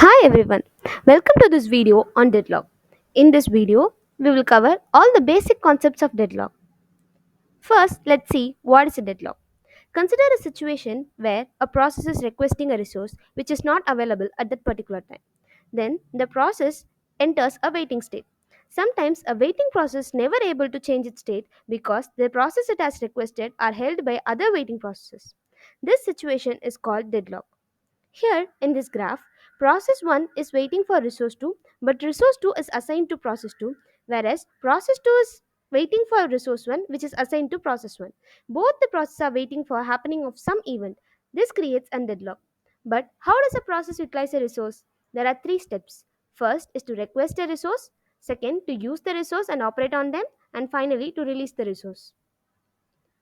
Hi everyone, welcome to this video on deadlock. In this video, we will cover all the basic concepts of deadlock. First, let's see what is a deadlock. Consider a situation where a process is requesting a resource which is not available at that particular time. Then the process enters a waiting state. Sometimes a waiting process never able to change its state because the process it has requested are held by other waiting processes. This situation is called deadlock. Here in this graph, process 1 is waiting for resource 2, but resource 2 is assigned to process 2, whereas process 2 is waiting for resource 1 which is assigned to process 1. Both the processes are waiting for happening of some event. This creates a deadlock. But how does a process utilize a resource? There are three steps. First is to request a resource, second to use the resource and operate on them, and finally to release the resource.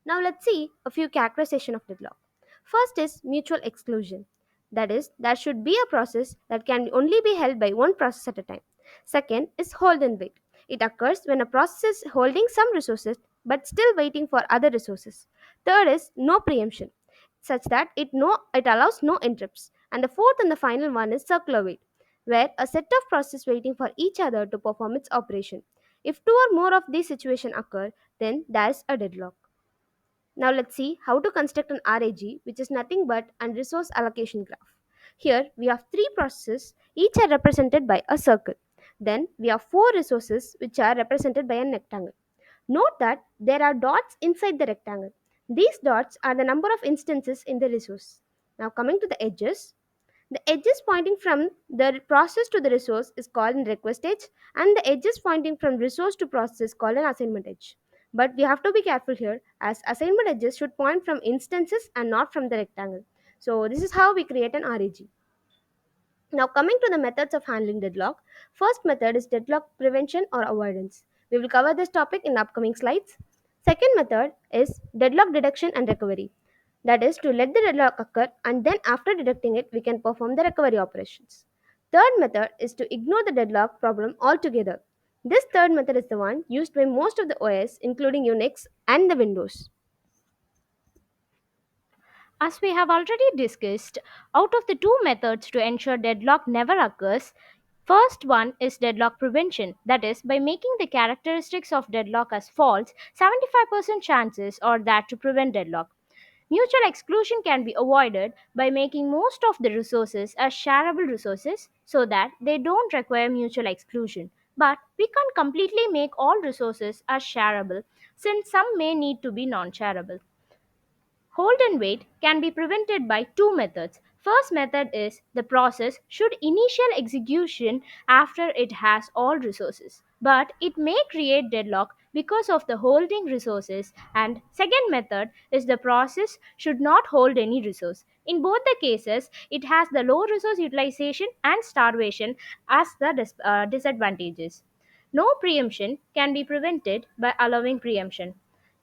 Now let's see a few characterization of deadlock. First is mutual exclusion. That is, there should be a process that can only be held by one process at a time. Second is hold and wait. It occurs when a process is holding some resources but still waiting for other resources. Third is no preemption, such that it allows no interrupts. And the fourth and the final one is circular wait, where a set of processes waiting for each other to perform its operation. If two or more of these situations occur, then there is a deadlock. Now let's see how to construct an RAG, which is nothing but a resource allocation graph. Here we have three processes, each are represented by a circle. Then we have four resources which are represented by a rectangle. Note that there are dots inside the rectangle. These dots are the number of instances in the resource. Now coming to the edges pointing from the process to the resource is called an request edge, and the edges pointing from resource to process is called an assignment edge. But we have to be careful here as assignment edges should point from instances and not from the rectangle. So this is how we create an RAG. Now coming to the methods of handling deadlock. First method is deadlock prevention or avoidance. We will cover this topic in upcoming slides. Second method is deadlock detection and recovery. That is to let the deadlock occur and then after detecting it we can perform the recovery operations. Third method is to ignore the deadlock problem altogether. This third method is the one used by most of the OS including Unix and the Windows. As we have already discussed, out of the two methods to ensure deadlock never occurs, first one is deadlock prevention. That is, by making the characteristics of deadlock as false, 75% chances are that to prevent deadlock. Mutual exclusion can be avoided by making most of the resources as shareable resources so that they don't require mutual exclusion. But we can't completely make all resources as shareable since some may need to be non shareable. Hold and wait can be prevented by two methods. First method is the process should initial execution after it has all resources, but it may create deadlock because of the holding resources. And second method is the process should not hold any resource. In both the cases, it has the low resource utilization and starvation as the disadvantages. No preemption can be prevented by allowing preemption.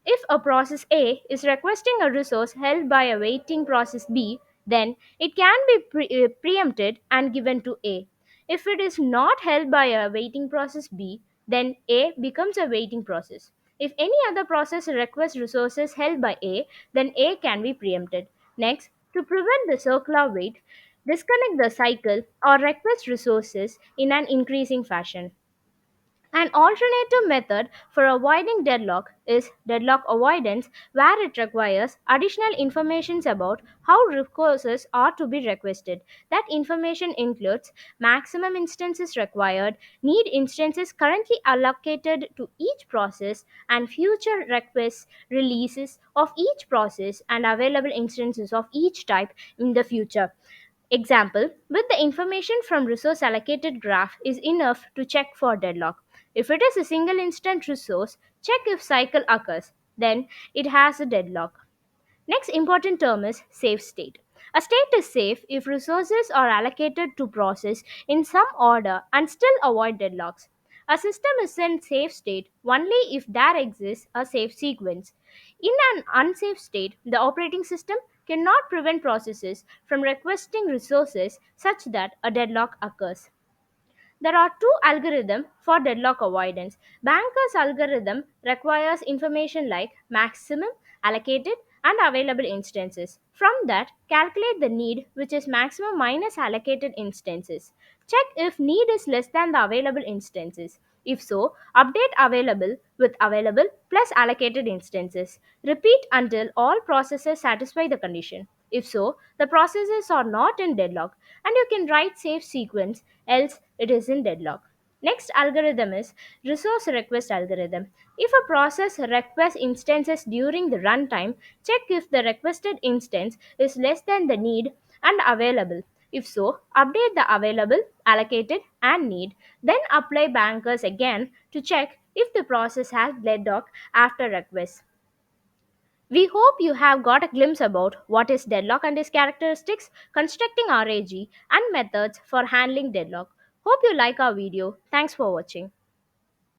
If a process A is requesting a resource held by a waiting process B, then it can be preempted and given to A. If it is not held by a waiting process B, then A becomes a waiting process. If any other process requests resources held by A, then A can be preempted. Next, to prevent the circular wait, disconnect the cycle or request resources in an increasing fashion. An alternative method for avoiding deadlock is deadlock avoidance, where it requires additional information about how resources are to be requested. That information includes maximum instances required, need instances currently allocated to each process, and future requests releases of each process and available instances of each type in the future. Example, with the information from resource allocated graph is enough to check for deadlock. If it is a single instant resource, check if cycle occurs. Then it has a deadlock. Next important term is safe state. A state is safe if resources are allocated to process in some order and still avoid deadlocks. A system is in safe state only if there exists a safe sequence. In an unsafe state, the operating system cannot prevent processes from requesting resources such that a deadlock occurs. There are two algorithms for deadlock avoidance. Banker's algorithm requires information like maximum allocated and available instances. From that, calculate the need, which is maximum minus allocated instances. Check if need is less than the available instances. If so, update available with available plus allocated instances. Repeat until all processes satisfy the condition. If so, the processes are not in deadlock and you can write save sequence, else it is in deadlock. Next algorithm is resource request algorithm. If a process requests instances during the runtime, check if the requested instance is less than the need and available. If so, update the available, allocated, and need. Then apply bankers again to check if the process has deadlock after request. We hope you have got a glimpse about what is deadlock and its characteristics, constructing RAG, and methods for handling deadlock. Hope you like our video. Thanks for watching.